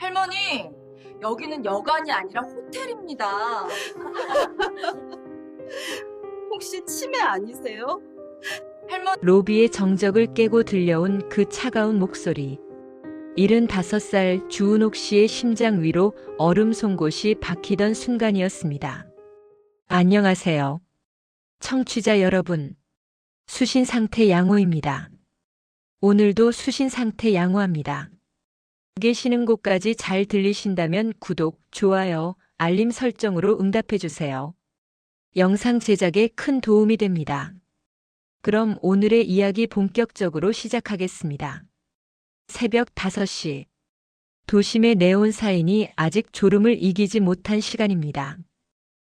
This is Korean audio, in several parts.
할머니, 여기는 여관이 아니라 호텔입니다. 혹시 치매 아니세요? 할머니, 로비의 정적을 깨고 들려온 그 차가운 목소리. 75살 주은옥 씨의 심장 위로 얼음 송곳이 박히던 순간이었습니다. 안녕하세요. 청취자 여러분. 수신상태 양호입니다. 오늘도 수신상태 양호합니다. 계시는 곳까지 잘 들리신다면 구독, 좋아요, 알림 설정으로 응답해주세요. 영상 제작에 큰 도움이 됩니다. 그럼 오늘의 이야기 본격적으로 시작하겠습니다. 새벽 5시. 도심의 네온사인이 아직 졸음을 이기지 못한 시간입니다.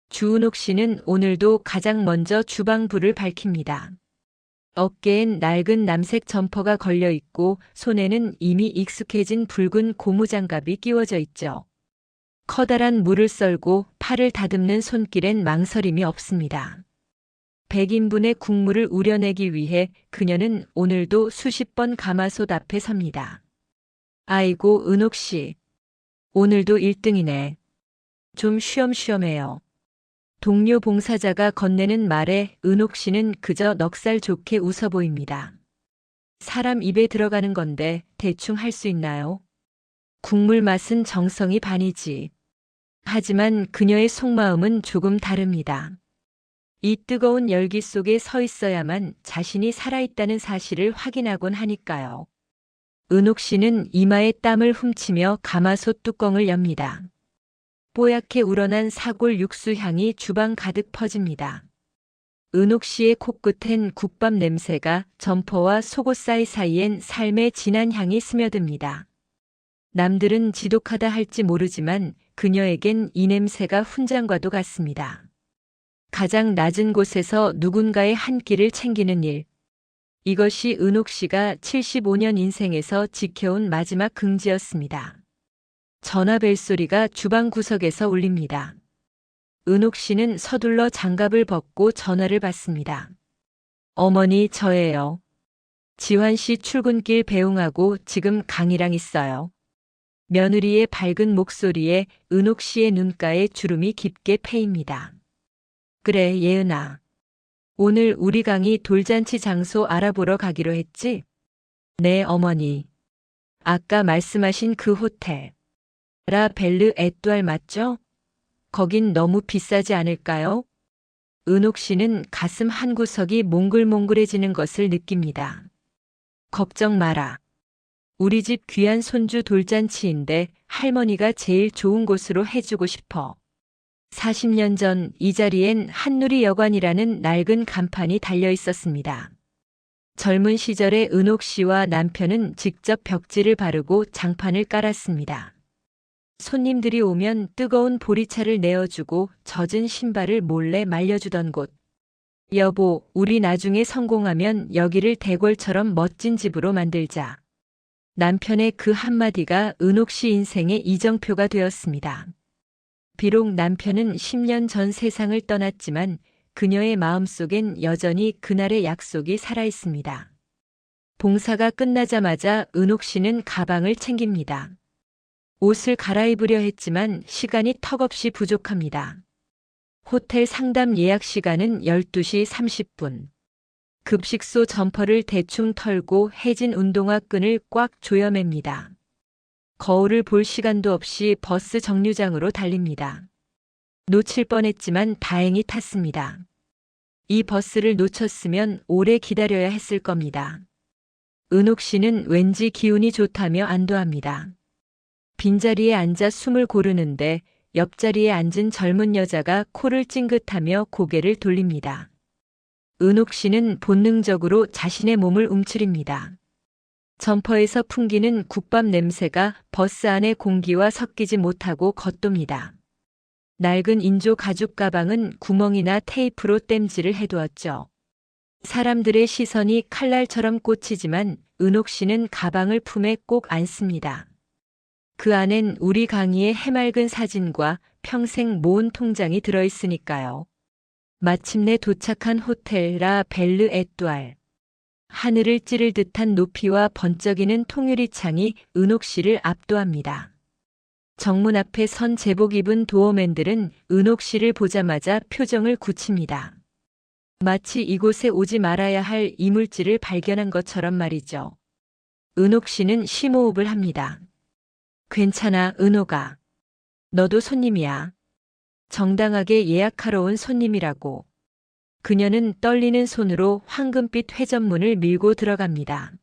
주은옥 씨는 오늘도 가장 먼저 주방불을 밝힙니다. 어깨엔 낡은 남색 점퍼가 걸려 있고 손에는 이미 익숙해진 붉은 고무장갑이 끼워져 있죠. 커다란 물을 썰고 팔을 다듬는 손길엔 망설임이 없습니다. 100인분의 국물을 우려내기 위해 그녀는 오늘도 수십 번 가마솥 앞에 섭니다. 아이고, 은옥 씨. 오늘도 1등이네. 좀 쉬엄쉬엄해요. 동료 봉사자가 건네는 말에 은옥 씨는 그저 넉살 좋게 웃어 보입니다. 사람 입에 들어가는 건데 대충 할 수 있나요? 국물 맛은 정성이 반이지. 하지만 그녀의 속마음은 조금 다릅니다. 이 뜨거운 열기 속에 서 있어야만 자신이 살아있다는 사실을 확인하곤 하니까요. 은옥 씨는 이마에 땀을 훔치며 가마솥 뚜껑을 엽니다. 뽀얗게 우러난 사골 육수 향이 주방 가득 퍼집니다. 은옥 씨의 코끝엔 국밥 냄새가 점퍼와 속옷 사이사이엔 삶의 진한 향이 스며듭니다. 남들은 지독하다 할지 모르지만 그녀에겐 이 냄새가 훈장과도 같습니다. 가장 낮은 곳에서 누군가의 한 끼를 챙기는 일. 이것이 은옥 씨가 75년 인생에서 지켜온 마지막 긍지였습니다. 전화 벨소리가 주방 구석에서 울립니다. 은옥 씨는 서둘러 장갑을 벗고 전화를 받습니다. 어머니, 저예요. 지환 씨 출근길 배웅하고 지금 강이랑 있어요. 며느리의 밝은 목소리에 은옥 씨의 눈가에 주름이 깊게 패입니다. 그래, 예은아. 오늘 우리 강이 돌잔치 장소 알아보러 가기로 했지? 네, 어머니. 아까 말씀하신 그 호텔. 라 벨르 에뚜알 맞죠? 거긴 너무 비싸지 않을까요? 은옥 씨는 가슴 한구석이 몽글몽글해지는 것을 느낍니다. 걱정 마라. 우리 집 귀한 손주 돌잔치인데 할머니가 제일 좋은 곳으로 해주고 싶어. 40년 전 이 자리엔 한누리 여관이라는 낡은 간판이 달려 있었습니다. 젊은 시절에 은옥 씨와 남편은 직접 벽지를 바르고 장판을 깔았습니다. 손님들이 오면 뜨거운 보리차를 내어주고 젖은 신발을 몰래 말려주던 곳. 여보, 우리 나중에 성공하면 여기를 대궐처럼 멋진 집으로 만들자. 남편의 그 한마디가 은옥 씨 인생의 이정표가 되었습니다. 비록 남편은 10년 전 세상을 떠났지만 그녀의 마음속엔 여전히 그날의 약속이 살아있습니다. 봉사가 끝나자마자 은옥 씨는 가방을 챙깁니다. 옷을 갈아입으려 했지만 시간이 턱없이 부족합니다. 호텔 상담 예약 시간은 12시 30분. 급식소 점퍼를 대충 털고 해진 운동화 끈을 꽉 조여맵니다. 거울을 볼 시간도 없이 버스 정류장으로 달립니다. 놓칠 뻔했지만 다행히 탔습니다. 이 버스를 놓쳤으면 오래 기다려야 했을 겁니다. 은옥 씨는 왠지 기운이 좋다며 안도합니다. 빈자리에 앉아 숨을 고르는데 옆자리에 앉은 젊은 여자가 코를 찡긋하며 고개를 돌립니다. 은옥 씨는 본능적으로 자신의 몸을 움츠립니다. 점퍼에서 풍기는 국밥 냄새가 버스 안의 공기와 섞이지 못하고 겉돕니다. 낡은 인조 가죽 가방은 구멍이나 테이프로 땜질을 해두었죠. 사람들의 시선이 칼날처럼 꽂히지만 은옥 씨는 가방을 품에 꼭 안습니다. 그 안엔 우리 강희의 해맑은 사진과 평생 모은 통장이 들어있으니까요. 마침내 도착한 호텔 라 벨르 에뚜알. 하늘을 찌를 듯한 높이와 번쩍이는 통유리 창이 은옥 씨를 압도합니다. 정문 앞에 선 제복 입은 도어맨들은 은옥 씨를 보자마자 표정을 굳힙니다. 마치 이곳에 오지 말아야 할 이물질을 발견한 것처럼 말이죠. 은옥 씨는 심호흡을 합니다. 괜찮아, 은옥아. 너도 손님이야. 정당하게 예약하러 온 손님이라고. 그녀는 떨리는 손으로 황금빛 회전문을 밀고 들어갑니다.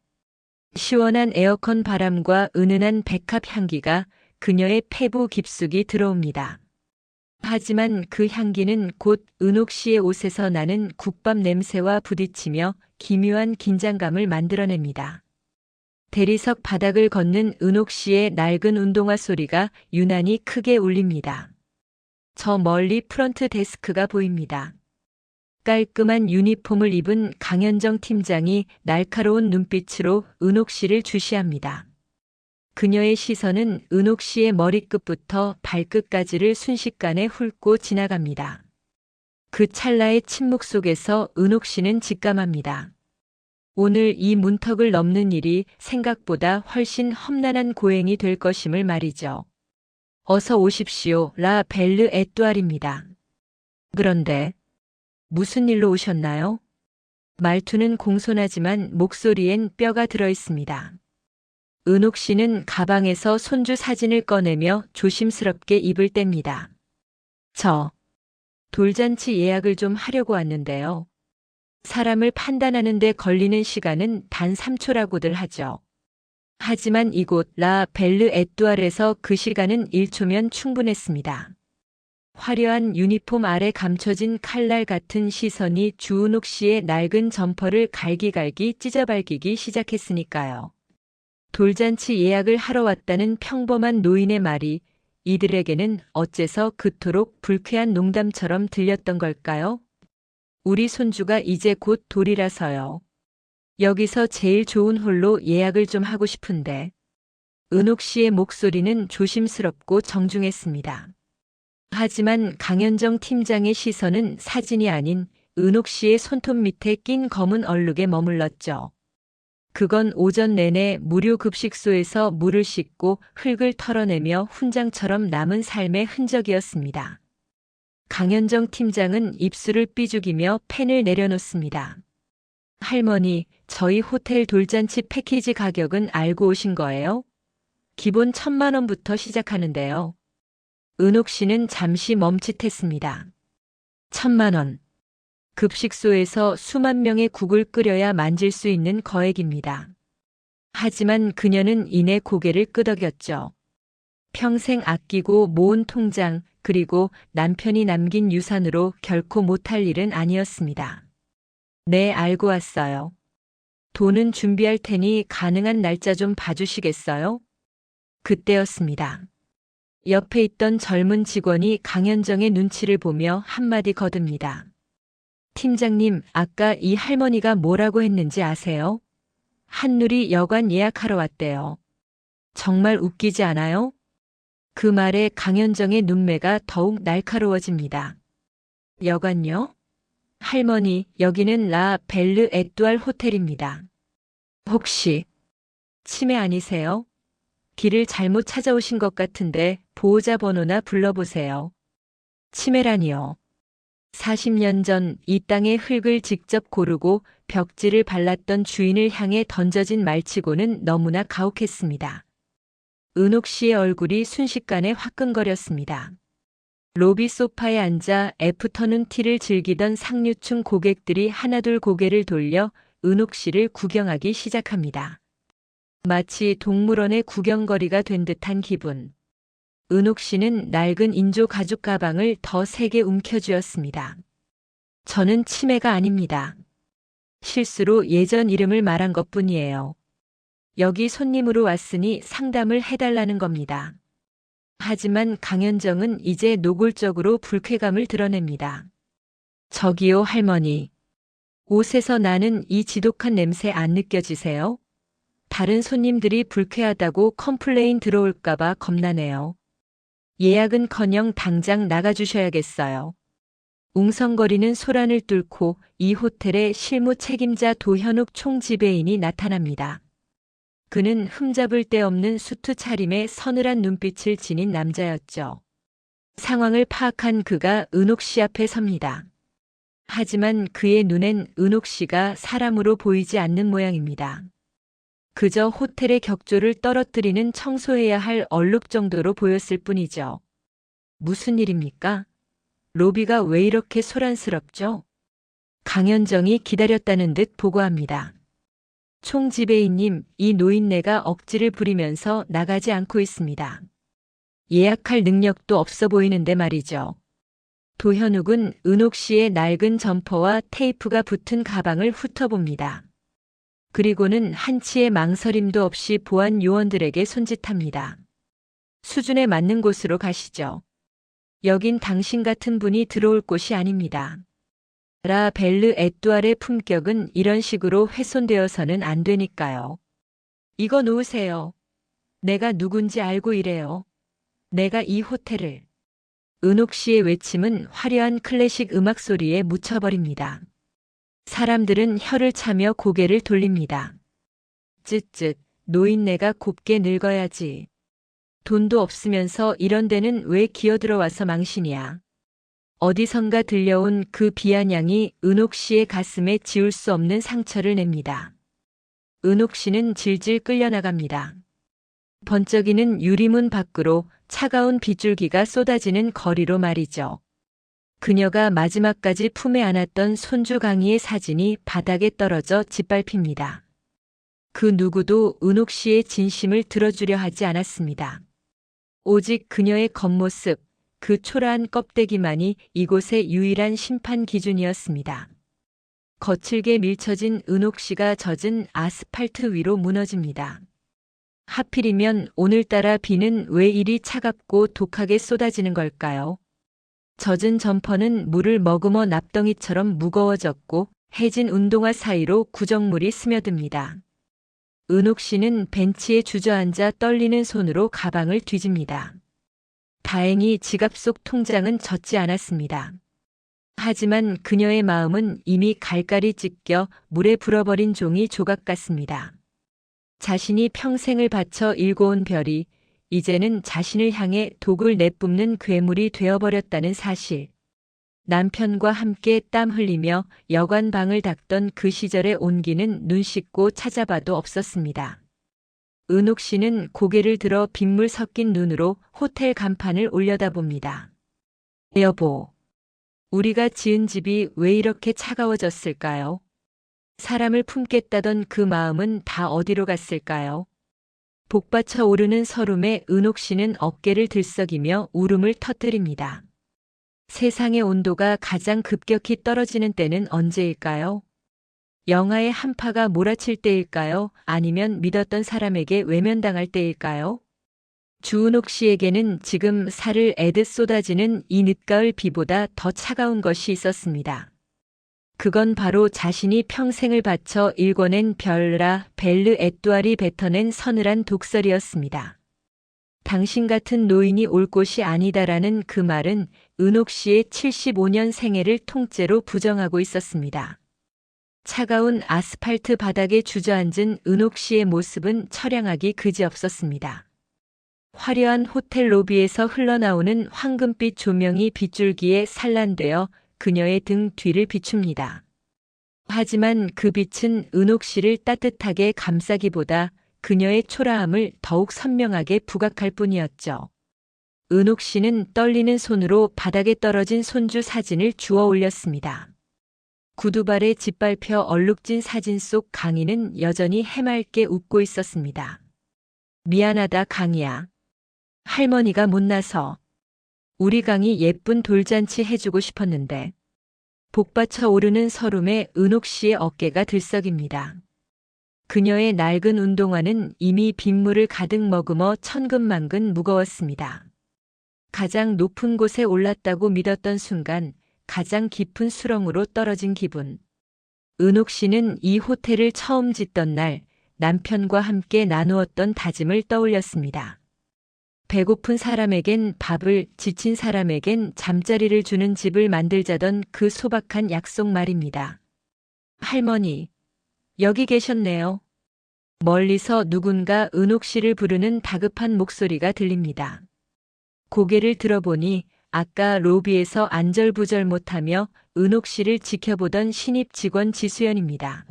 시원한 에어컨 바람과 은은한 백합 향기가 그녀의 폐부 깊숙이 들어옵니다. 하지만 그 향기는 곧 은옥 씨의 옷에서 나는 국밥 냄새와 부딪히며 기묘한 긴장감을 만들어냅니다. 대리석 바닥을 걷는 은옥 씨의 낡은 운동화 소리가 유난히 크게 울립니다. 저 멀리 프런트 데스크가 보입니다. 깔끔한 유니폼을 입은 강현정 팀장이 날카로운 눈빛으로 은옥 씨를 주시합니다. 그녀의 시선은 은옥 씨의 머리끝부터 발끝까지를 순식간에 훑고 지나갑니다. 그 찰나의 침묵 속에서 은옥 씨는 직감합니다. 오늘 이 문턱을 넘는 일이 생각보다 훨씬 험난한 고행이 될 것임을 말이죠. 어서 오십시오. 라 벨르 에뚜알입니다. 그런데 무슨 일로 오셨나요? 말투는 공손하지만 목소리엔 뼈가 들어 있습니다. 은옥 씨는 가방에서 손주 사진을 꺼내며 조심스럽게 입을 뗍니다. 저 돌잔치 예약을 좀 하려고 왔는데요. 사람을 판단하는 데 걸리는 시간은 단 3초라고들 하죠. 하지만 이곳 라 벨르 에뚜알에서 그 시간은 1초면 충분했습니다. 화려한 유니폼 아래 감춰진 칼날 같은 시선이 주은옥 씨의 낡은 점퍼를 갈기갈기 찢어발기기 시작했으니까요. 돌잔치 예약을 하러 왔다는 평범한 노인의 말이 이들에게는 어째서 그토록 불쾌한 농담처럼 들렸던 걸까요? 우리 손주가 이제 곧 돌이라서요. 여기서 제일 좋은 홀로 예약을 좀 하고 싶은데. 은옥 씨의 목소리는 조심스럽고 정중했습니다. 하지만 강현정 팀장의 시선은 사진이 아닌 은옥 씨의 손톱 밑에 낀 검은 얼룩에 머물렀죠. 그건 오전 내내 무료 급식소에서 물을 씻고 흙을 털어내며 훈장처럼 남은 삶의 흔적이었습니다. 강현정 팀장은 입술을 삐죽이며 펜을 내려놓습니다. 할머니, 저희 호텔 돌잔치 패키지 가격은 알고 오신 거예요? 기본 1,000만 원부터 시작하는데요. 은옥 씨는 잠시 멈칫했습니다. 1,000만 원. 급식소에서 수만 명의 국을 끓여야 만질 수 있는 거액입니다. 하지만 그녀는 이내 고개를 끄덕였죠. 평생 아끼고 모은 통장 그리고 남편이 남긴 유산으로 결코 못할 일은 아니었습니다. 네, 알고 왔어요. 돈은 준비할 테니 가능한 날짜 좀 봐주시겠어요? 그때였습니다. 옆에 있던 젊은 직원이 강현정의 눈치를 보며 한마디 거듭니다. 팀장님, 아까 이 할머니가 뭐라고 했는지 아세요? 한누리 여관 예약하러 왔대요. 정말 웃기지 않아요? 그 말에 강현정의 눈매가 더욱 날카로워집니다. 여관요? 할머니, 여기는 라 벨르 에뚜알 호텔입니다. 혹시 치매 아니세요? 길을 잘못 찾아오신 것 같은데 보호자 번호나 불러보세요. 치매라니요. 40년 전 이 땅의 흙을 직접 고르고 벽지를 발랐던 주인을 향해 던져진 말치고는 너무나 가혹했습니다. 은옥 씨의 얼굴이 순식간에 화끈거렸습니다. 로비 소파에 앉아 애프터눈 티를 즐기던 상류층 고객들이 하나둘 고개를 돌려 은옥 씨를 구경하기 시작합니다. 마치 동물원의 구경거리가 된 듯한 기분. 은옥 씨는 낡은 인조 가죽 가방을 더 세게 움켜쥐었습니다. 저는 치매가 아닙니다. 실수로 예전 이름을 말한 것뿐이에요. 여기 손님으로 왔으니 상담을 해달라는 겁니다. 하지만 강현정은 이제 노골적으로 불쾌감을 드러냅니다. 저기요, 할머니. 옷에서 나는 이 지독한 냄새 안 느껴지세요? 다른 손님들이 불쾌하다고 컴플레인 들어올까봐 겁나네요. 예약은커녕 당장 나가주셔야겠어요. 웅성거리는 소란을 뚫고 이 호텔의 실무 책임자 도현욱 총지배인이 나타납니다. 그는 흠잡을 데 없는 수트 차림에 서늘한 눈빛을 지닌 남자였죠. 상황을 파악한 그가 은옥 씨 앞에 섭니다. 하지만 그의 눈엔 은옥 씨가 사람으로 보이지 않는 모양입니다. 그저 호텔의 격조를 떨어뜨리는 청소해야 할 얼룩 정도로 보였을 뿐이죠. 무슨 일입니까? 로비가 왜 이렇게 소란스럽죠? 강현정이 기다렸다는 듯 보고합니다. 총지배인님, 이 노인네가 억지를 부리면서 나가지 않고 있습니다. 예약할 능력도 없어 보이는데 말이죠. 도현욱은 은옥 씨의 낡은 점퍼와 테이프가 붙은 가방을 훑어봅니다. 그리고는 한치의 망설임도 없이 보안 요원들에게 손짓합니다. 수준에 맞는 곳으로 가시죠. 여긴 당신 같은 분이 들어올 곳이 아닙니다. 라 벨르 에뚜알의 품격은 이런 식으로 훼손되어서는 안 되니까요. 이거 놓으세요. 내가 누군지 알고 이래요. 내가 이 호텔을. 은옥 씨의 외침은 화려한 클래식 음악 소리에 묻혀버립니다. 사람들은 혀를 차며 고개를 돌립니다. 쯧쯧, 노인네가 곱게 늙어야지. 돈도 없으면서 이런 데는 왜 기어들어와서 망신이야. 어디선가 들려온 그 비아냥이 은옥 씨의 가슴에 지울 수 없는 상처를 냅니다. 은옥 씨는 질질 끌려나갑니다. 번쩍이는 유리문 밖으로 차가운 빗줄기가 쏟아지는 거리로 말이죠. 그녀가 마지막까지 품에 안았던 손주 강희의 사진이 바닥에 떨어져 짓밟힙니다. 그 누구도 은옥 씨의 진심을 들어주려 하지 않았습니다. 오직 그녀의 겉모습, 그 초라한 껍데기만이 이곳의 유일한 심판 기준이었습니다. 거칠게 밀쳐진 은옥 씨가 젖은 아스팔트 위로 무너집니다. 하필이면 오늘따라 비는 왜 이리 차갑고 독하게 쏟아지는 걸까요? 젖은 점퍼는 물을 머금어 납덩이처럼 무거워졌고 해진 운동화 사이로 구정물이 스며듭니다. 은옥 씨는 벤치에 주저앉아 떨리는 손으로 가방을 뒤집니다. 다행히 지갑 속 통장은 젖지 않았습니다. 하지만 그녀의 마음은 이미 갈갈이 찢겨 물에 불어버린 종이 조각 같습니다. 자신이 평생을 바쳐 일궈온 별이 이제는 자신을 향해 독을 내뿜는 괴물이 되어버렸다는 사실. 남편과 함께 땀 흘리며 여관 방을 닦던 그 시절의 온기는 눈 씻고 찾아봐도 없었습니다. 은옥 씨는 고개를 들어 빗물 섞인 눈으로 호텔 간판을 올려다봅니다. 여보, 우리가 지은 집이 왜 이렇게 차가워졌을까요? 사람을 품겠다던 그 마음은 다 어디로 갔을까요? 복받쳐 오르는 서름에 은옥 씨는 어깨를 들썩이며 울음을 터뜨립니다. 세상의 온도가 가장 급격히 떨어지는 때는 언제일까요? 영하의 한파가 몰아칠 때일까요? 아니면 믿었던 사람에게 외면당할 때일까요? 주은옥 씨에게는 지금 살을 애듯 쏟아지는 이 늦가을 비보다 더 차가운 것이 있었습니다. 그건 바로 자신이 평생을 바쳐 일궈낸 별라 벨르 에뚜알이 뱉어낸 서늘한 독설이었습니다. 당신 같은 노인이 올 곳이 아니다라는 그 말은 은옥 씨의 75년 생애를 통째로 부정하고 있었습니다. 차가운 아스팔트 바닥에 주저앉은 은옥 씨의 모습은 처량하기 그지없었습니다. 화려한 호텔 로비에서 흘러나오는 황금빛 조명이 빗줄기에 산란되어 그녀의 등 뒤를 비춥니다. 하지만 그 빛은 은옥 씨를 따뜻하게 감싸기보다 그녀의 초라함을 더욱 선명하게 부각할 뿐이었죠. 은옥 씨는 떨리는 손으로 바닥에 떨어진 손주 사진을 주워 올렸습니다. 구두발에 짓밟혀 얼룩진 사진 속 강희는 여전히 해맑게 웃고 있었습니다. 미안하다 강희야. 할머니가 못나서. 우리 강희 예쁜 돌잔치 해주고 싶었는데. 복받쳐 오르는 서름에 은옥 씨의 어깨가 들썩입니다. 그녀의 낡은 운동화는 이미 빗물을 가득 머금어 천근만근 무거웠습니다. 가장 높은 곳에 올랐다고 믿었던 순간 가장 깊은 수렁으로 떨어진 기분. 은옥 씨는 이 호텔을 처음 짓던 날 남편과 함께 나누었던 다짐을 떠올렸습니다. 배고픈 사람에겐 밥을, 지친 사람에겐 잠자리를 주는 집을 만들자던 그 소박한 약속 말입니다. 할머니, 여기 계셨네요. 멀리서 누군가 은옥 씨를 부르는 다급한 목소리가 들립니다. 고개를 들어보니 아까 로비에서 안절부절 못하며 은옥 씨를 지켜보던 신입 직원 지수연입니다.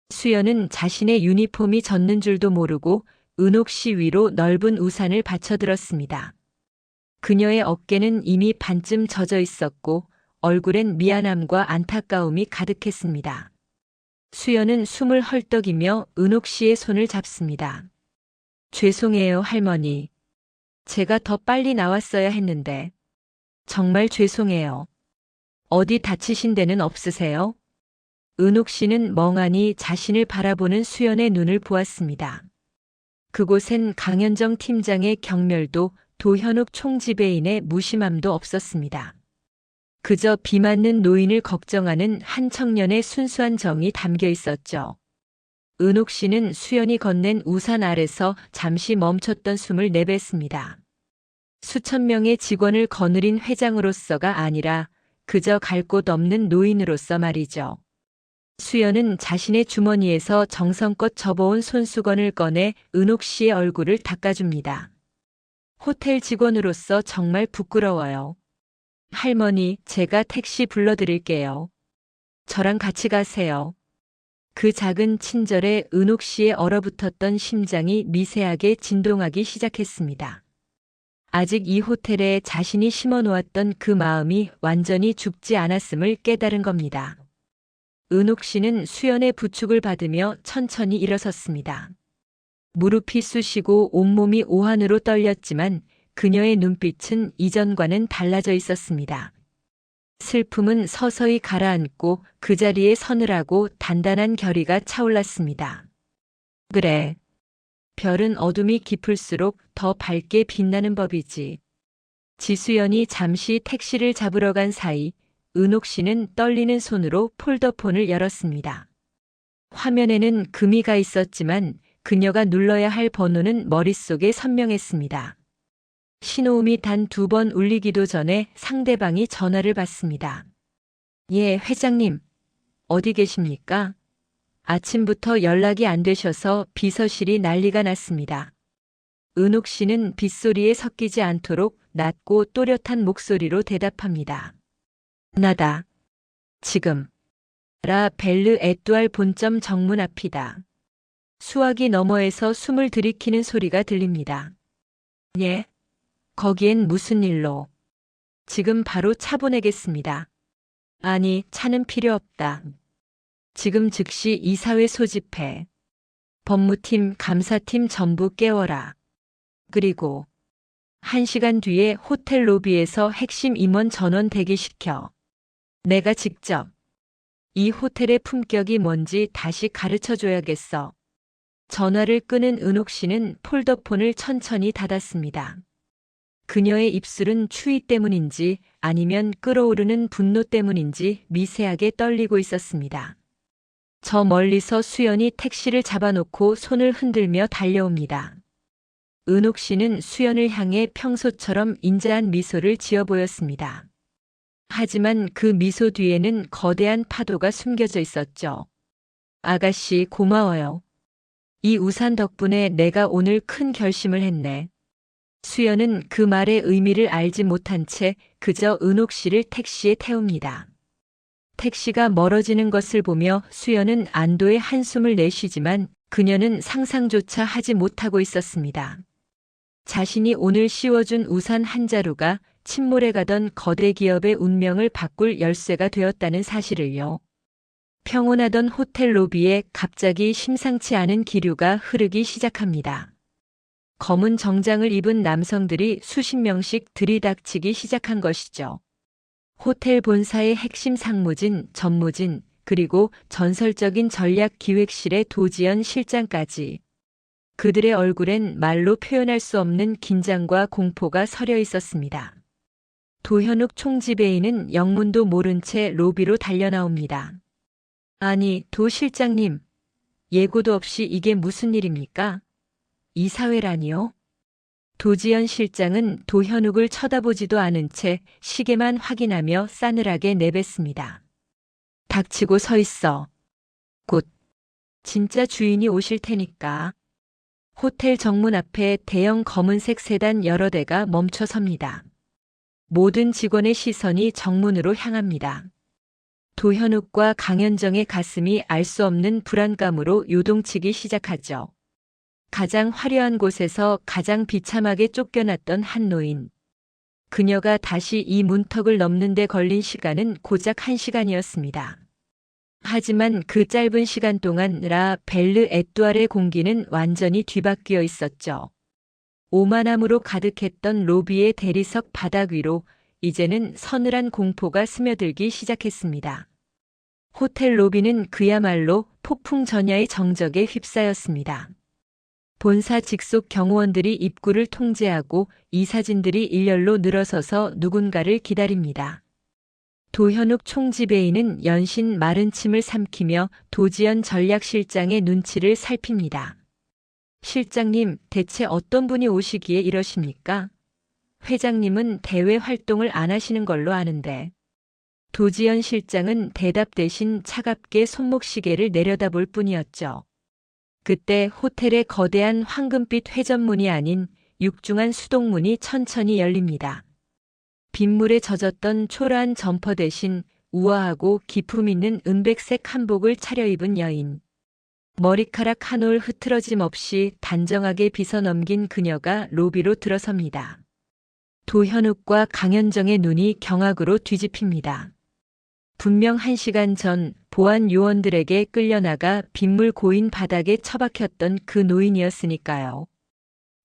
수연은 자신의 유니폼이 젖는 줄도 모르고 은옥 씨 위로 넓은 우산을 받쳐들었습니다. 그녀의 어깨는 이미 반쯤 젖어 있었고 얼굴엔 미안함과 안타까움이 가득했습니다. 수연은 숨을 헐떡이며 은옥 씨의 손을 잡습니다. 죄송해요, 할머니. 제가 더 빨리 나왔어야 했는데. 정말 죄송해요. 어디 다치신 데는 없으세요? 은옥 씨는 멍하니 자신을 바라보는 수연의 눈을 보았습니다. 그곳엔 강현정 팀장의 경멸도 도현욱 총지배인의 무심함도 없었습니다. 그저 비 맞는 노인을 걱정하는 한 청년의 순수한 정이 담겨 있었죠. 은옥 씨는 수연이 건넨 우산 아래서 잠시 멈췄던 숨을 내뱉습니다. 수천 명의 직원을 거느린 회장으로서가 아니라 그저 갈 곳 없는 노인으로서 말이죠. 수연은 자신의 주머니에서 정성껏 접어온 손수건을 꺼내 은옥 씨의 얼굴을 닦아줍니다. 호텔 직원으로서 정말 부끄러워요. 할머니, 제가 택시 불러드릴게요. 저랑 같이 가세요. 그 작은 친절에 은옥 씨의 얼어붙었던 심장이 미세하게 진동하기 시작했습니다. 아직 이 호텔에 자신이 심어놓았던 그 마음이 완전히 죽지 않았음을 깨달은 겁니다. 은옥 씨는 수연의 부축을 받으며 천천히 일어섰습니다. 무릎이 쑤시고 온몸이 오한으로 떨렸지만 그녀의 눈빛은 이전과는 달라져 있었습니다. 슬픔은 서서히 가라앉고 그 자리에 서늘하고 단단한 결의가 차올랐습니다. 그래. 별은 어둠이 깊을수록 더 밝게 빛나는 법이지. 지수연이 잠시 택시를 잡으러 간 사이 은옥 씨는 떨리는 손으로 폴더폰을 열었습니다. 화면에는 금이가 있었지만 그녀가 눌러야 할 번호는 머릿속에 선명했습니다. 신호음이 단 2번 울리기도 전에 상대방이 전화를 받습니다. 예, 회장님. 어디 계십니까? 아침부터 연락이 안 되셔서 비서실이 난리가 났습니다. 은옥 씨는 빗소리에 섞이지 않도록 낮고 또렷한 목소리로 대답합니다. 나다. 지금. 라 벨르 에뚜알 본점 정문 앞이다. 수화기 너머에서 숨을 들이키는 소리가 들립니다. 예. 거기엔 무슨 일로? 지금 바로 차 보내겠습니다. 아니, 차는 필요 없다. 지금 즉시 이사회 소집해. 법무팀, 감사팀 전부 깨워라. 그리고 1시간 뒤에 호텔 로비에서 핵심 임원 전원 대기시켜. 내가 직접 이 호텔의 품격이 뭔지 다시 가르쳐줘야겠어. 전화를 끄는 은옥 씨는 폴더폰을 천천히 닫았습니다. 그녀의 입술은 추위 때문인지 아니면 끓어오르는 분노 때문인지 미세하게 떨리고 있었습니다. 저 멀리서 수연이 택시를 잡아놓고 손을 흔들며 달려옵니다. 은옥 씨는 수연을 향해 평소처럼 인자한 미소를 지어 보였습니다. 하지만 그 미소 뒤에는 거대한 파도가 숨겨져 있었죠. 아가씨, 고마워요. 이 우산 덕분에 내가 오늘 큰 결심을 했네. 수연은 그 말의 의미를 알지 못한 채 그저 은옥 씨를 택시에 태웁니다. 택시가 멀어지는 것을 보며 수연은 안도의 한숨을 내쉬지만 그녀는 상상조차 하지 못하고 있었습니다. 자신이 오늘 씌워준 우산 한 자루가 침몰해 가던 거대 기업의 운명을 바꿀 열쇠가 되었다는 사실을요. 평온하던 호텔 로비에 갑자기 심상치 않은 기류가 흐르기 시작합니다. 검은 정장을 입은 남성들이 수십 명씩 들이닥치기 시작한 것이죠. 호텔 본사의 핵심 상무진, 전무진, 그리고 전설적인 전략기획실의 도지연 실장까지. 그들의 얼굴엔 말로 표현할 수 없는 긴장과 공포가 서려 있었습니다. 도현욱 총지배인은 영문도 모른 채 로비로 달려나옵니다. 아니, 도 실장님. 예고도 없이 이게 무슨 일입니까? 이사회라니요? 도지연 실장은 도현욱을 쳐다보지도 않은 채 시계만 확인하며 싸늘하게 내뱉습니다. 닥치고 서 있어. 곧 진짜 주인이 오실 테니까. 호텔 정문 앞에 대형 검은색 세단 여러 대가 멈춰 섭니다. 모든 직원의 시선이 정문으로 향합니다. 도현욱과 강현정의 가슴이 알 수 없는 불안감으로 요동치기 시작하죠. 가장 화려한 곳에서 가장 비참하게 쫓겨났던 한 노인. 그녀가 다시 이 문턱을 넘는 데 걸린 시간은 고작 1시간이었습니다. 하지만 그 짧은 시간 동안 라 벨르 에뚜알의 공기는 완전히 뒤바뀌어 있었죠. 오만함으로 가득했던 로비의 대리석 바닥 위로 이제는 서늘한 공포가 스며들기 시작했습니다. 호텔 로비는 그야말로 폭풍 전야의 정적에 휩싸였습니다. 본사 직속 경호원들이 입구를 통제하고 이사진들이 일렬로 늘어서서 누군가를 기다립니다. 도현욱 총지배인은 연신 마른 침을 삼키며 도지연 전략실장의 눈치를 살핍니다. 실장님, 대체 어떤 분이 오시기에 이러십니까? 회장님은 대외 활동을 안 하시는 걸로 아는데. 도지연 실장은 대답 대신 차갑게 손목시계를 내려다볼 뿐이었죠. 그때 호텔의 거대한 황금빛 회전문이 아닌 육중한 수동문이 천천히 열립니다. 빗물에 젖었던 초라한 점퍼 대신 우아하고 기품 있는 은백색 한복을 차려입은 여인. 머리카락 한 올 흐트러짐 없이 단정하게 빗어 넘긴 그녀가 로비로 들어섭니다. 도현욱과 강현정의 눈이 경악으로 뒤집힙니다. 분명 1시간 전 보안 요원들에게 끌려나가 빗물 고인 바닥에 처박혔던 그 노인이었으니까요.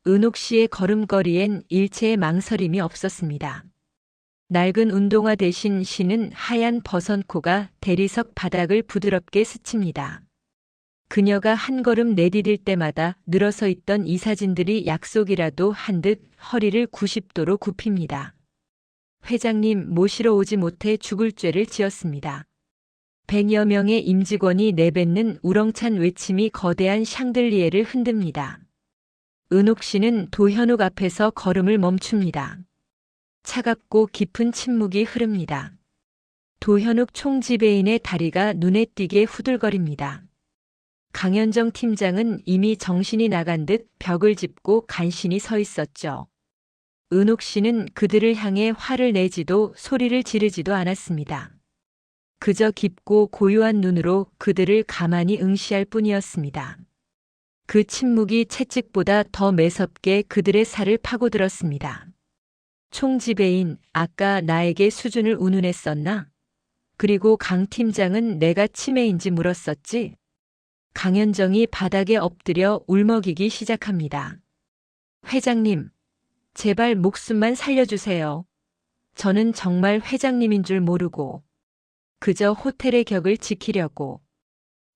은옥 씨의 걸음걸이엔 일체의 망설임이 없었습니다. 낡은 운동화 대신 신은 하얀 버선코가 대리석 바닥을 부드럽게 스칩니다. 그녀가 한 걸음 내디딜 때마다 늘어서 있던 이사진들이 약속이라도 한 듯 허리를 90도로 굽힙니다. 회장님 모시러 오지 못해 죽을 죄를 지었습니다. 100여 명의 임직원이 내뱉는 우렁찬 외침이 거대한 샹들리에를 흔듭니다. 은옥 씨는 도현욱 앞에서 걸음을 멈춥니다. 차갑고 깊은 침묵이 흐릅니다. 도현욱 총지배인의 다리가 눈에 띄게 후들거립니다. 강현정 팀장은 이미 정신이 나간 듯 벽을 짚고 간신히 서 있었죠. 은옥 씨는 그들을 향해 화를 내지도 소리를 지르지도 않았습니다. 그저 깊고 고요한 눈으로 그들을 가만히 응시할 뿐이었습니다. 그 침묵이 채찍보다 더 매섭게 그들의 살을 파고들었습니다. 총지배인, 아까 나에게 수준을 운운했었나? 그리고 강 팀장은 내가 치매인지 물었었지? 강현정이 바닥에 엎드려 울먹이기 시작합니다. 회장님, 제발 목숨만 살려주세요. 저는 정말 회장님인 줄 모르고 그저 호텔의 격을 지키려고.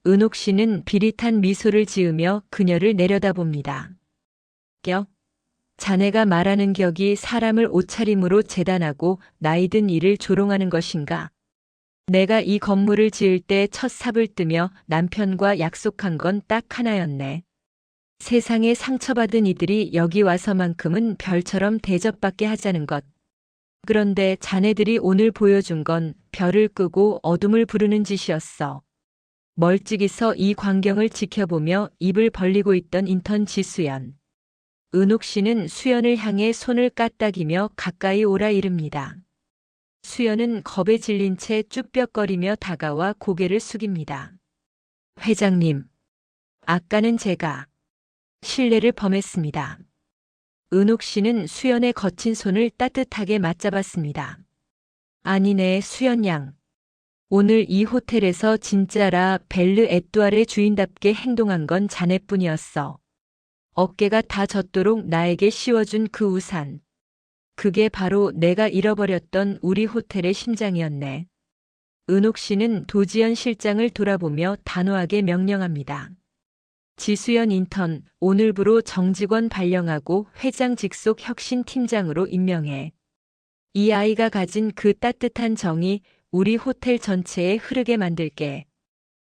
은옥 씨는 비릿한 미소를 지으며 그녀를 내려다봅니다. 격? 자네가 말하는 격이 사람을 옷차림으로 재단하고 나이든 일을 조롱하는 것인가? 내가 이 건물을 지을 때 첫 삽을 뜨며 남편과 약속한 건 딱 하나였네. 세상에 상처받은 이들이 여기 와서만큼은 별처럼 대접받게 하자는 것. 그런데 자네들이 오늘 보여준 건 별을 끄고 어둠을 부르는 짓이었어. 멀찍이 서 이 광경을 지켜보며 입을 벌리고 있던 인턴 지수연. 은옥 씨는 수연을 향해 손을 까딱이며 가까이 오라 이릅니다. 수연은 겁에 질린 채 쭈뼛거리며 다가와 고개를 숙입니다. 회장님, 아까는 제가 실례를 범했습니다. 은옥 씨는 수연의 거친 손을 따뜻하게 맞잡았습니다. 아니네, 수연 양. 오늘 이 호텔에서 진짜라 벨르 에뚜알의 주인답게 행동한 건 자네뿐이었어. 어깨가 다 젖도록 나에게 씌워준 그 우산. 그게 바로 내가 잃어버렸던 우리 호텔의 심장이었네. 은옥 씨는 도지연 실장을 돌아보며 단호하게 명령합니다. 지수연 인턴, 오늘부로 정직원 발령하고 회장 직속 혁신팀장으로 임명해. 이 아이가 가진 그 따뜻한 정이 우리 호텔 전체에 흐르게 만들게.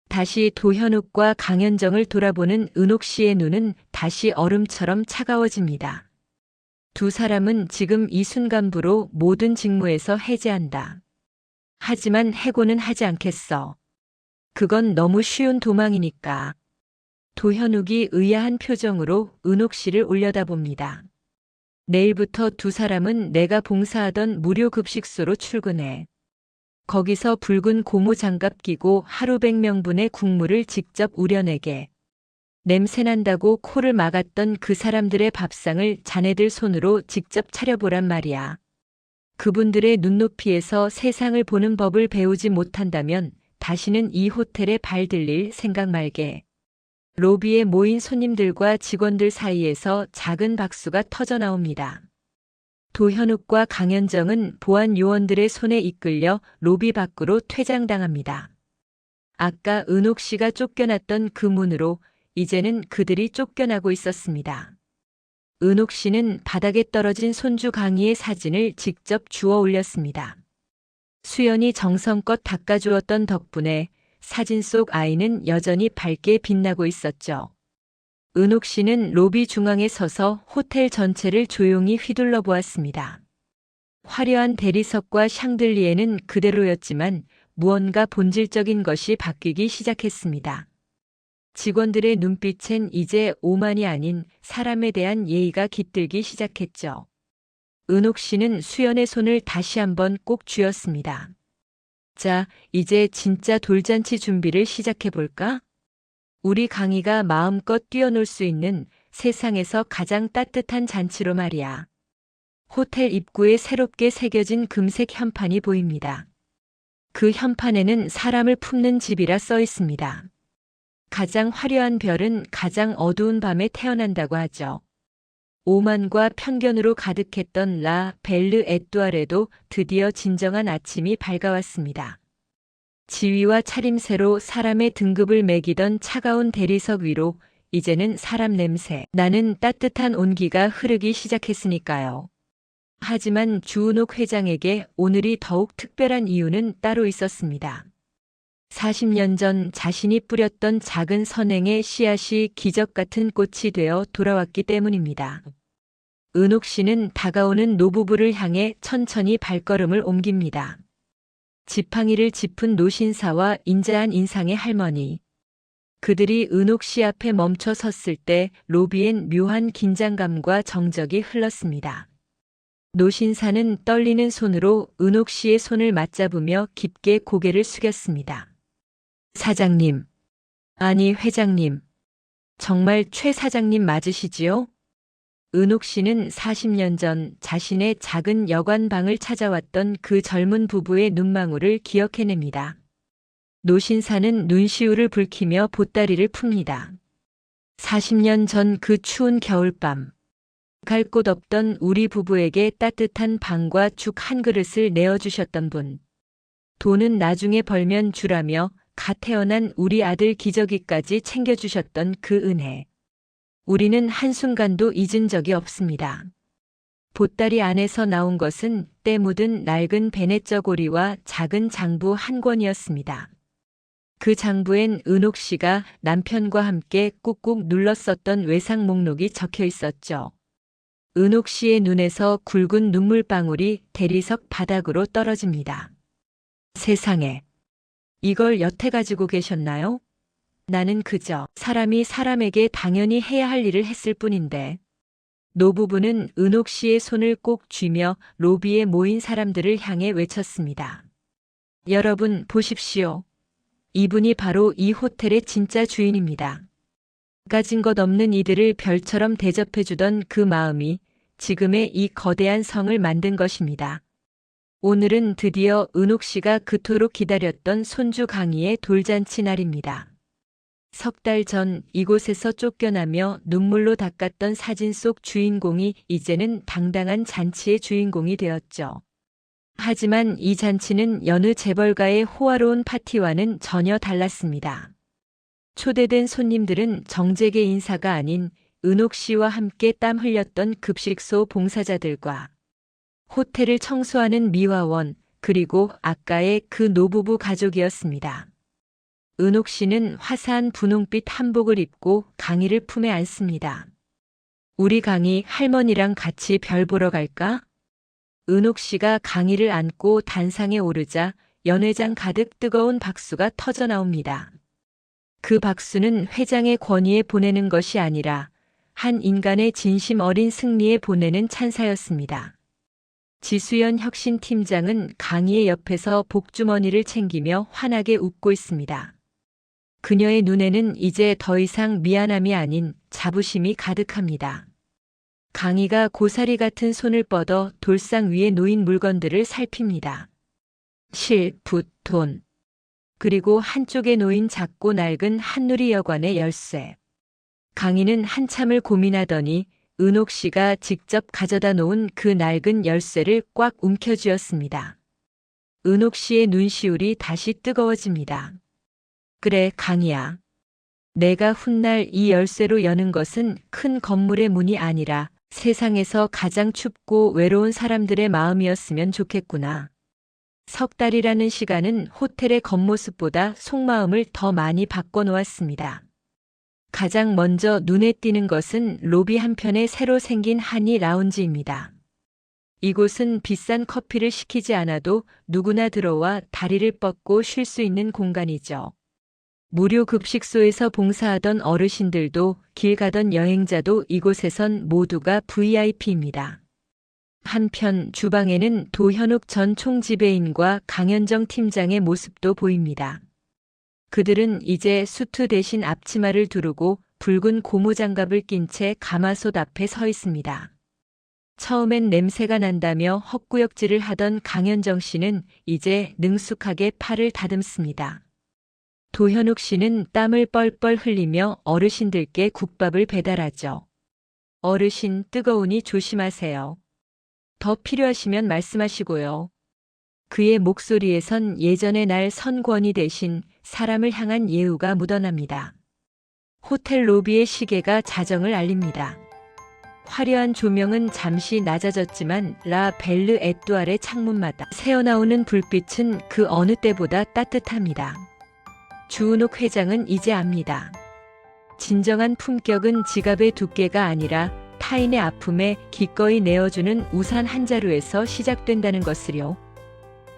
다시 도현욱과 강현정을 돌아보는 은옥 씨의 눈은 다시 얼음처럼 차가워집니다. 두 사람은 지금 이 순간부로 모든 직무에서 해제한다. 하지만 해고는 하지 않겠어. 그건 너무 쉬운 도망이니까. 도현욱이 의아한 표정으로 은옥 씨를 올려다봅니다. 내일부터 두 사람은 내가 봉사하던 무료 급식소로 출근해. 거기서 붉은 고무 장갑 끼고 하루 100명분의 국물을 직접 우려내게. 냄새난다고 코를 막았던 그 사람들의 밥상을 자네들 손으로 직접 차려보란 말이야. 그분들의 눈높이에서 세상을 보는 법을 배우지 못한다면 다시는 이 호텔에 발들릴 생각 말게. 로비에 모인 손님들과 직원들 사이에서 작은 박수가 터져 나옵니다. 도현욱과 강현정은 보안 요원들의 손에 이끌려 로비 밖으로 퇴장당합니다. 아까 은옥 씨가 쫓겨났던 그 문으로 이제는 그들이 쫓겨나고 있었습니다. 은옥 씨는 바닥에 떨어진 손주 강희의 사진을 직접 주워 올렸습니다. 수연이 정성껏 닦아주었던 덕분에 사진 속 아이는 여전히 밝게 빛나고 있었죠. 은옥 씨는 로비 중앙에 서서 호텔 전체를 조용히 휘둘러 보았습니다. 화려한 대리석과 샹들리에는 그대로였지만 무언가 본질적인 것이 바뀌기 시작했습니다. 직원들의 눈빛엔 이제 오만이 아닌 사람에 대한 예의가 깃들기 시작했죠. 은옥 씨는 수연의 손을 다시 한번 꼭 쥐었습니다. 자, 이제 진짜 돌잔치 준비를 시작해볼까? 우리 강희가 마음껏 뛰어놀 수 있는 세상에서 가장 따뜻한 잔치로 말이야. 호텔 입구에 새롭게 새겨진 금색 현판이 보입니다. 그 현판에는 사람을 품는 집이라 써 있습니다. 가장 화려한 별은 가장 어두운 밤에 태어난다고 하죠. 오만과 편견으로 가득했던 라 벨르 에뚜알에도 드디어 진정한 아침이 밝아왔습니다. 지위와 차림새로 사람의 등급을 매기던 차가운 대리석 위로 이제는 사람 냄새 나는 따뜻한 온기가 흐르기 시작했으니까요. 하지만 주은옥 회장에게 오늘이 더욱 특별한 이유는 따로 있었습니다. 40년 전 자신이 뿌렸던 작은 선행의 씨앗이 기적 같은 꽃이 되어 돌아왔기 때문입니다. 은옥 씨는 다가오는 노부부를 향해 천천히 발걸음을 옮깁니다. 지팡이를 짚은 노신사와 인자한 인상의 할머니. 그들이 은옥 씨 앞에 멈춰 섰을 때 로비엔 묘한 긴장감과 정적이 흘렀습니다. 노신사는 떨리는 손으로 은옥 씨의 손을 맞잡으며 깊게 고개를 숙였습니다. 사장님. 아니, 회장님. 정말 최 사장님 맞으시지요? 은옥 씨는 40년 전 자신의 작은 여관방을 찾아왔던 그 젊은 부부의 눈망울을 기억해냅니다. 노신사는 눈시울을 붉히며 보따리를 풉니다. 40년 전 그 추운 겨울밤. 갈 곳 없던 우리 부부에게 따뜻한 방과 죽 한 그릇을 내어주셨던 분. 돈은 나중에 벌면 주라며 갓 태어난 우리 아들 기저귀까지 챙겨주셨던 그 은혜. 우리는 한순간도 잊은 적이 없습니다. 보따리 안에서 나온 것은 때 묻은 낡은 베네쩌고리와 작은 장부 한 권이었습니다. 그 장부엔 은옥 씨가 남편과 함께 꾹꾹 눌렀었던 외상 목록이 적혀 있었죠. 은옥 씨의 눈에서 굵은 눈물방울이 대리석 바닥으로 떨어집니다. 세상에. 이걸 여태 가지고 계셨나요? 나는 그저 사람이 사람에게 당연히 해야 할 일을 했을 뿐인데. 노부부는 은옥 씨의 손을 꼭 쥐며 로비에 모인 사람들을 향해 외쳤습니다. 여러분 보십시오. 이분이 바로 이 호텔의 진짜 주인입니다. 가진 것 없는 이들을 별처럼 대접해주던 그 마음이 지금의 이 거대한 성을 만든 것입니다. 오늘은 드디어 은옥 씨가 그토록 기다렸던 손주 강희의 돌잔치 날입니다. 석 달 전 이곳에서 쫓겨나며 눈물로 닦았던 사진 속 주인공이 이제는 당당한 잔치의 주인공이 되었죠. 하지만 이 잔치는 여느 재벌가의 호화로운 파티와는 전혀 달랐습니다. 초대된 손님들은 정재계 인사가 아닌 은옥 씨와 함께 땀 흘렸던 급식소 봉사자들과 호텔을 청소하는 미화원 그리고 아까의 그 노부부 가족이었습니다. 은옥 씨는 화사한 분홍빛 한복을 입고 강희를 품에 안습니다. 우리 강희 할머니랑 같이 별 보러 갈까? 은옥 씨가 강희를 안고 단상에 오르자 연회장 가득 뜨거운 박수가 터져 나옵니다. 그 박수는 회장의 권위에 보내는 것이 아니라 한 인간의 진심 어린 승리에 보내는 찬사였습니다. 지수연 혁신팀장은 강희의 옆에서 복주머니를 챙기며 환하게 웃고 있습니다. 그녀의 눈에는 이제 더 이상 미안함이 아닌 자부심이 가득합니다. 강희가 고사리 같은 손을 뻗어 돌상 위에 놓인 물건들을 살핍니다. 실, 붓, 돈. 그리고 한쪽에 놓인 작고 낡은 한누리 여관의 열쇠. 강희는 한참을 고민하더니 은옥 씨가 직접 가져다 놓은 그 낡은 열쇠를 꽉 움켜쥐었습니다. 은옥 씨의 눈시울이 다시 뜨거워집니다. 그래, 강희야. 내가 훗날 이 열쇠로 여는 것은 큰 건물의 문이 아니라 세상에서 가장 춥고 외로운 사람들의 마음이었으면 좋겠구나. 석 달이라는 시간은 호텔의 겉모습보다 속마음을 더 많이 바꿔놓았습니다. 가장 먼저 눈에 띄는 것은 로비 한편에 새로 생긴 한이 라운지입니다. 이곳은 비싼 커피를 시키지 않아도 누구나 들어와 다리를 뻗고 쉴 수 있는 공간이죠. 무료 급식소에서 봉사하던 어르신들도 길 가던 여행자도 이곳에선 모두가 VIP입니다. 한편 주방에는 도현욱 전 총지배인과 강현정 팀장의 모습도 보입니다. 그들은 이제 수트 대신 앞치마를 두르고 붉은 고무장갑을 낀 채 가마솥 앞에 서 있습니다. 처음엔 냄새가 난다며 헛구역질을 하던 강현정 씨는 이제 능숙하게 팔을 다듬습니다. 도현욱 씨는 땀을 뻘뻘 흘리며 어르신들께 국밥을 배달하죠. 어르신, 뜨거우니 조심하세요. 더 필요하시면 말씀하시고요. 그의 목소리에선 예전의 날 선권이 대신 사람을 향한 예우가 묻어납니다. 호텔 로비의 시계가 자정을 알립니다. 화려한 조명은 잠시 낮아졌지만 라 벨르 에뚜알의 창문마다 새어나오는 불빛은 그 어느 때보다 따뜻합니다. 주은옥 회장은 이제 압니다. 진정한 품격은 지갑의 두께가 아니라 타인의 아픔에 기꺼이 내어주는 우산 한 자루에서 시작된다는 것을요.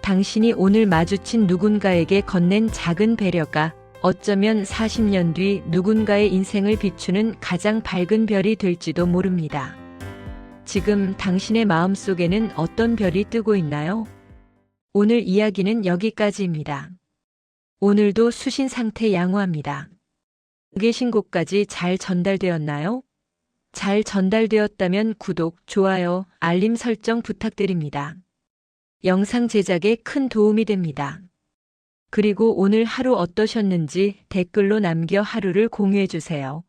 당신이 오늘 마주친 누군가에게 건넨 작은 배려가 어쩌면 40년 뒤 누군가의 인생을 비추는 가장 밝은 별이 될지도 모릅니다. 지금 당신의 마음속에는 어떤 별이 뜨고 있나요? 오늘 이야기는 여기까지입니다. 오늘도 수신 상태 양호합니다. 계신 곳까지 잘 전달되었나요? 잘 전달되었다면 구독, 좋아요, 알림 설정 부탁드립니다. 영상 제작에 큰 도움이 됩니다. 그리고 오늘 하루 어떠셨는지 댓글로 남겨 하루를 공유해주세요.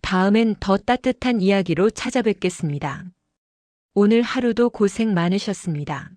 다음엔 더 따뜻한 이야기로 찾아뵙겠습니다. 오늘 하루도 고생 많으셨습니다.